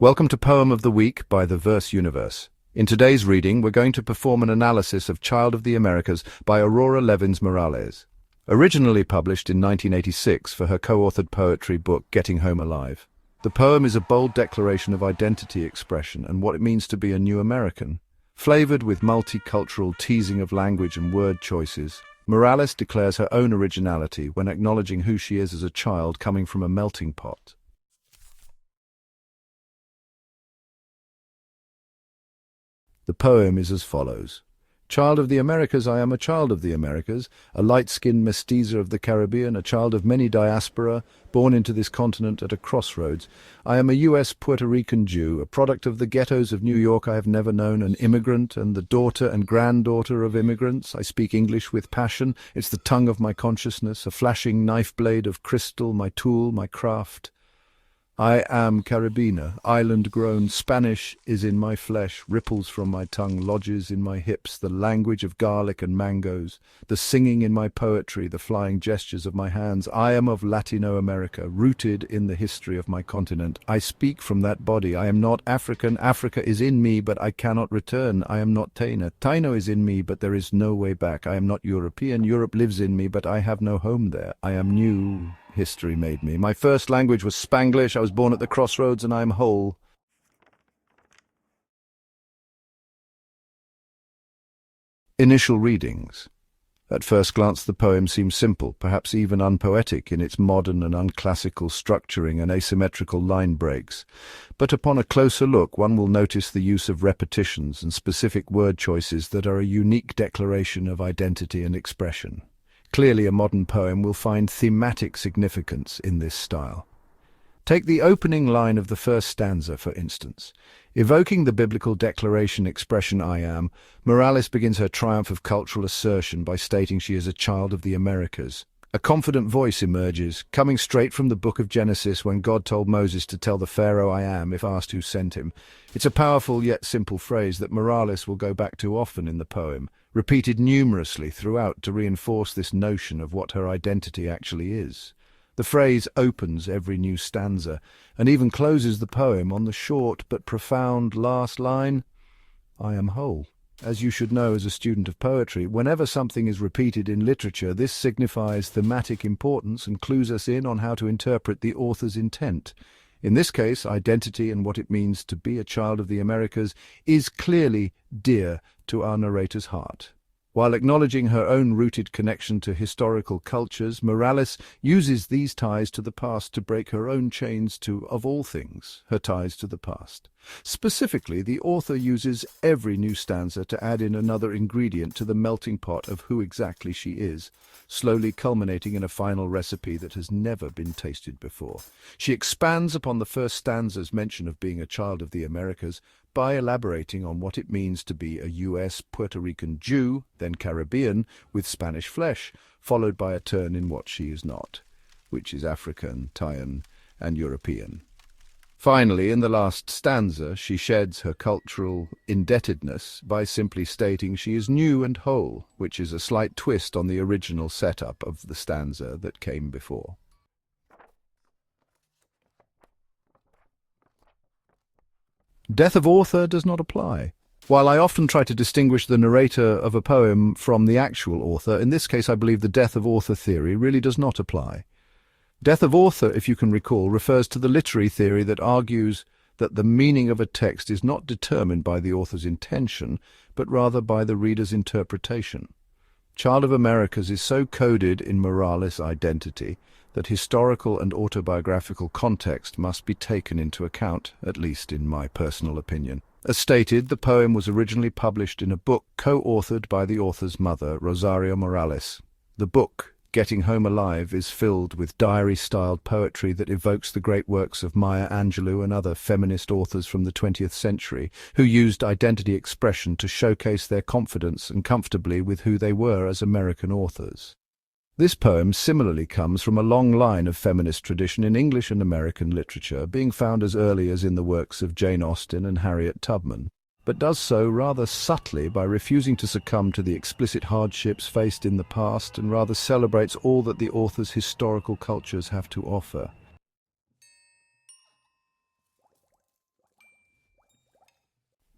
Welcome to Poem of the Week by the Verse Universe. In today's reading, we're going to perform an analysis of Child of the Americas by Aurora Levin Morales. Originally published in 1986 for her co-authored poetry book Getting Home Alive. The poem is a bold declaration of identity expression and what it means to be a new American. Flavored with multicultural teasing of language and word choices, Morales declares her own originality when acknowledging who she is as a child coming from a melting pot. The poem is as follows. Child of the Americas, I am a child of the Americas, a light-skinned mestiza of the Caribbean, a child of many diaspora, born into this continent at a crossroads. I am a U.S. Puerto Rican Jew, a product of the ghettos of New York I have never known, an immigrant and the daughter and granddaughter of immigrants. I speak English with passion. It's the tongue of my consciousness, a flashing knife blade of crystal, my tool, my craft. I am Caribbean, island-grown, Spanish is in my flesh, ripples from my tongue, lodges in my hips, the language of garlic and mangoes, the singing in my poetry, the flying gestures of my hands. I am of Latino America, rooted in the history of my continent. I speak from that body. I am not African. Africa is in me, but I cannot return. I am not Taino. Taino is in me, but there is no way back. I am not European. Europe lives in me, but I have no home there. I am new. History made me. My first language was Spanglish. I was born at the crossroads and I am whole. Initial readings. At first glance the poem seems simple, perhaps even unpoetic in its modern and unclassical structuring and asymmetrical line breaks. But upon a closer look one will notice the use of repetitions and specific word choices that are a unique declaration of identity and expression. Clearly a modern poem will find thematic significance in this style. Take the opening line of the first stanza, for instance. Evoking the biblical declaration expression I am, Morales begins her triumph of cultural assertion by stating she is a child of the Americas. A confident voice emerges, coming straight from the book of Genesis when God told Moses to tell the Pharaoh I am if asked who sent him. It's a powerful yet simple phrase that Morales will go back to often in the poem, repeated numerously throughout to reinforce this notion of what her identity actually is. The phrase opens every new stanza and even closes the poem on the short but profound last line, I am whole. As you should know as a student of poetry, whenever something is repeated in literature, this signifies thematic importance and clues us in on how to interpret the author's intent. In this case, identity and what it means to be a child of the Americas is clearly dear to our narrator's heart. While acknowledging her own rooted connection to historical cultures, Morales uses these ties to the past to break her own chains to, of all things, her ties to the past. Specifically, the author uses every new stanza to add in another ingredient to the melting pot of who exactly she is, slowly culminating in a final recipe that has never been tasted before. She expands upon the first stanza's mention of being a child of the Americas by elaborating on what it means to be a U.S. Puerto Rican Jew, then Caribbean, with Spanish flesh, followed by a turn in what she is not, which is African, Taino, and European. Finally, in the last stanza, she sheds her cultural indebtedness by simply stating she is new and whole, which is a slight twist on the original setup of the stanza that came before. Death of author does not apply. While I often try to distinguish the narrator of a poem from the actual author, in this case I believe the death of author theory really does not apply. Death of author, if you can recall, refers to the literary theory that argues that the meaning of a text is not determined by the author's intention, but rather by the reader's interpretation. Child of Americas is so coded in Morales' identity that historical and autobiographical context must be taken into account, at least in my personal opinion. As stated, the poem was originally published in a book co-authored by the author's mother, Rosario Morales. The book, Getting Home Alive, is filled with diary-styled poetry that evokes the great works of Maya Angelou and other feminist authors from the 20th century, who used identity expression to showcase their confidence and comfortably with who they were as American authors. This poem similarly comes from a long line of feminist tradition in English and American literature, being found as early as in the works of Jane Austen and Harriet Tubman, but does so rather subtly by refusing to succumb to the explicit hardships faced in the past and rather celebrates all that the author's historical cultures have to offer.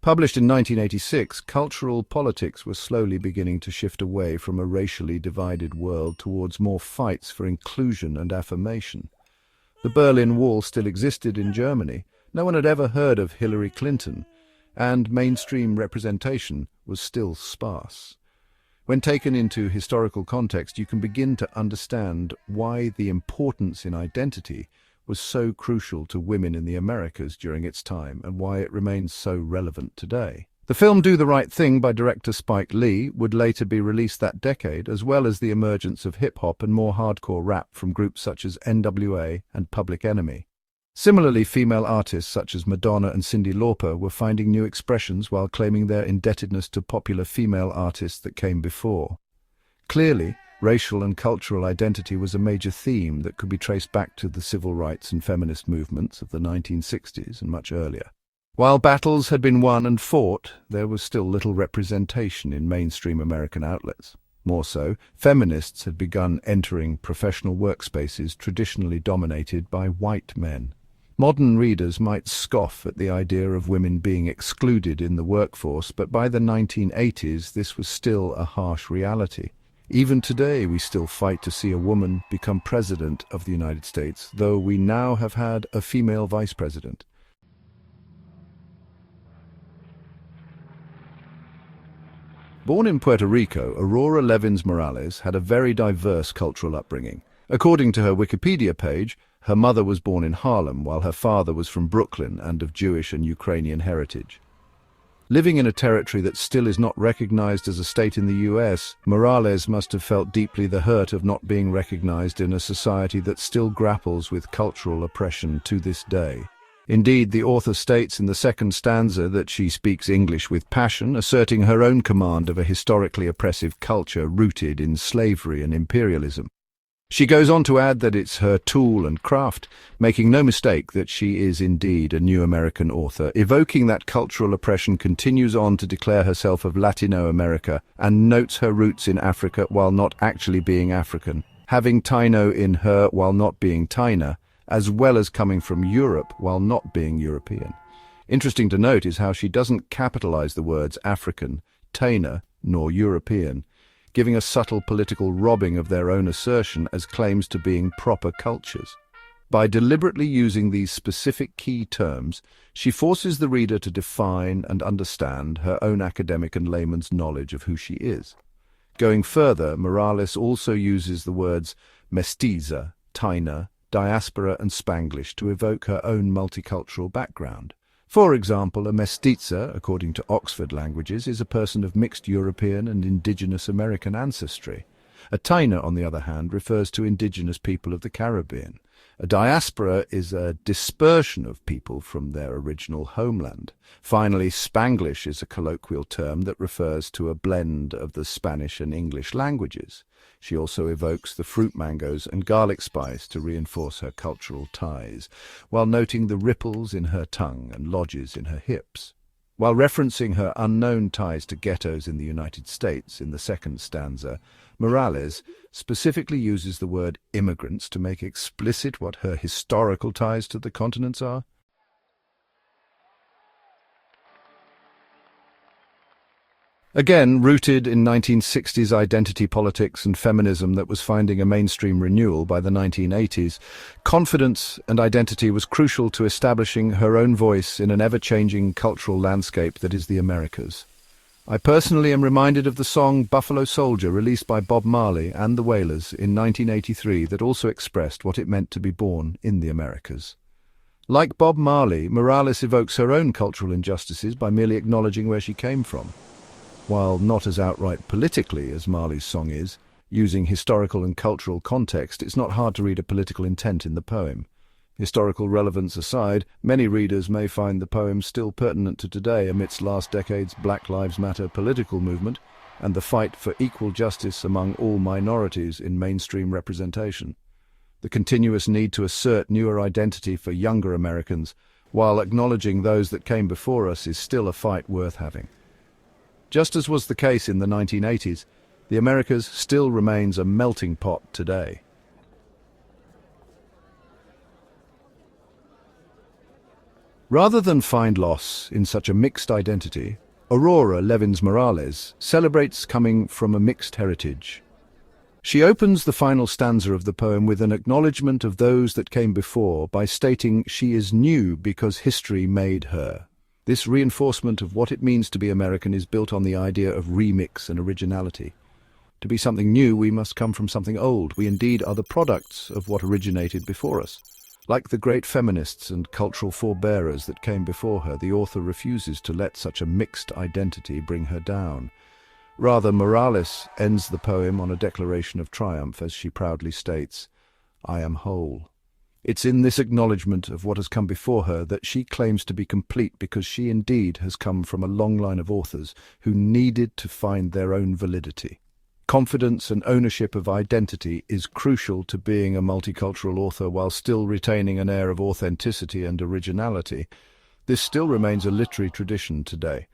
Published in 1986, cultural politics were slowly beginning to shift away from a racially divided world towards more fights for inclusion and affirmation. The Berlin Wall still existed in Germany. No one had ever heard of Hillary Clinton, and mainstream representation was still sparse. When taken into historical context, you can begin to understand why the importance in identity was so crucial to women in the Americas during its time and why it remains so relevant today. The film Do the Right Thing by director Spike Lee would later be released that decade, as well as the emergence of hip-hop and more hardcore rap from groups such as NWA and Public Enemy. Similarly, female artists such as Madonna and Cyndi Lauper were finding new expressions while claiming their indebtedness to popular female artists that came before. Clearly, racial and cultural identity was a major theme that could be traced back to the civil rights and feminist movements of the 1960s and much earlier. While battles had been won and fought, there was still little representation in mainstream American outlets. More so, feminists had begun entering professional workspaces traditionally dominated by white men. Modern readers might scoff at the idea of women being excluded in the workforce, but by the 1980s this was still a harsh reality. Even today we still fight to see a woman become president of the United States, though we now have had a female vice president. Born in Puerto Rico, Aurora Levin Morales had a very diverse cultural upbringing. According to her Wikipedia page, her mother was born in Harlem, while her father was from Brooklyn and of Jewish and Ukrainian heritage. Living in a territory that still is not recognized as a state in the US, Morales must have felt deeply the hurt of not being recognized in a society that still grapples with cultural oppression to this day. Indeed, the author states in the second stanza that she speaks English with passion, asserting her own command of a historically oppressive culture rooted in slavery and imperialism. She goes on to add that it's her tool and craft, making no mistake that she is indeed a new American author. Evoking that cultural oppression, continues on to declare herself of Latino America and notes her roots in Africa while not actually being African, having Taino in her while not being Taina, as well as coming from Europe while not being European. Interesting to note is how she doesn't capitalize the words African, Taina, nor European, giving a subtle political robbing of their own assertion as claims to being proper cultures. By deliberately using these specific key terms, she forces the reader to define and understand her own academic and layman's knowledge of who she is. Going further, Morales also uses the words mestiza, Taina, diaspora and Spanglish to evoke her own multicultural background. For example, a mestiza, according to Oxford Languages, is a person of mixed European and indigenous American ancestry. A Taina, on the other hand, refers to indigenous people of the Caribbean. A diaspora is a dispersion of people from their original homeland. Finally, Spanglish is a colloquial term that refers to a blend of the Spanish and English languages. She also evokes the fruit mangoes and garlic spice to reinforce her cultural ties, while noting the ripples in her tongue and lodges in her hips. While referencing her unknown ties to ghettos in the United States in the second stanza, Morales specifically uses the word immigrants to make explicit what her historical ties to the continents are. Again, rooted in 1960s identity politics and feminism that was finding a mainstream renewal by the 1980s, confidence and identity was crucial to establishing her own voice in an ever-changing cultural landscape that is the Americas. I personally am reminded of the song Buffalo Soldier, released by Bob Marley and the Wailers in 1983, that also expressed what it meant to be born in the Americas. Like Bob Marley, Morales evokes her own cultural injustices by merely acknowledging where she came from. While not as outright politically as Marley's song is, using historical and cultural context, it's not hard to read a political intent in the poem. Historical relevance aside, many readers may find the poem still pertinent to today amidst last decade's Black Lives Matter political movement and the fight for equal justice among all minorities in mainstream representation. The continuous need to assert newer identity for younger Americans, while acknowledging those that came before us, is still a fight worth having. Just as was the case in the 1980s, the Americas still remains a melting pot today. Rather than find loss in such a mixed identity, Aurora Levin Morales celebrates coming from a mixed heritage. She opens the final stanza of the poem with an acknowledgement of those that came before by stating she is new because history made her. This reinforcement of what it means to be American is built on the idea of remix and originality. To be something new, we must come from something old. We indeed are the products of what originated before us. Like the great feminists and cultural forebearers that came before her, the author refuses to let such a mixed identity bring her down. Rather, Morales ends the poem on a declaration of triumph as she proudly states, "I am whole." It's in this acknowledgement of what has come before her that she claims to be complete, because she indeed has come from a long line of authors who needed to find their own validity. Confidence and ownership of identity is crucial to being a multicultural author while still retaining an air of authenticity and originality. This still remains a literary tradition today.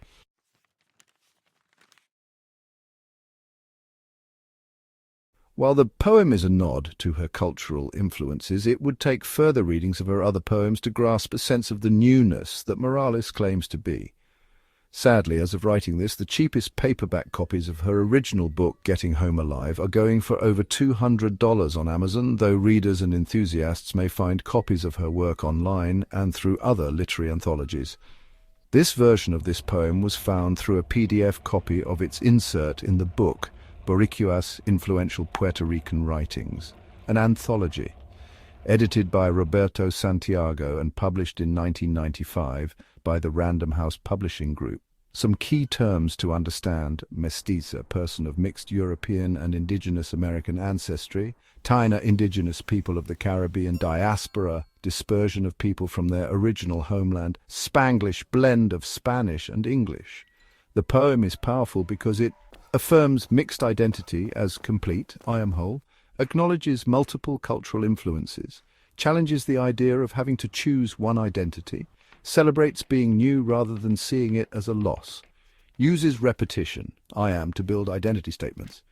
While the poem is a nod to her cultural influences, it would take further readings of her other poems to grasp a sense of the newness that Morales claims to be. Sadly, as of writing this, the cheapest paperback copies of her original book, Getting Home Alive, are going for over $200 on Amazon, though readers and enthusiasts may find copies of her work online and through other literary anthologies. This version of this poem was found through a PDF copy of its insert in the book, Boricua's Influential Puerto Rican Writings, an anthology, edited by Roberto Santiago and published in 1995 by the Random House Publishing Group. Some key terms to understand: mestiza, person of mixed European and indigenous American ancestry; Taina, indigenous people of the Caribbean; diaspora, dispersion of people from their original homeland; Spanglish, blend of Spanish and English. The poem is powerful because it affirms mixed identity as complete, I am whole, acknowledges multiple cultural influences, challenges the idea of having to choose one identity, celebrates being new rather than seeing it as a loss, uses repetition, I am, to build identity statements,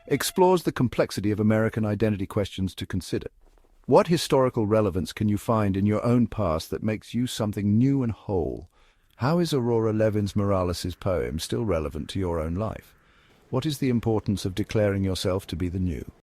explores the complexity of American identity questions to consider. What historical relevance can you find in your own past that makes you something new and whole? How is Aurora Levin Morales' poem still relevant to your own life? What is the importance of declaring yourself to be the new?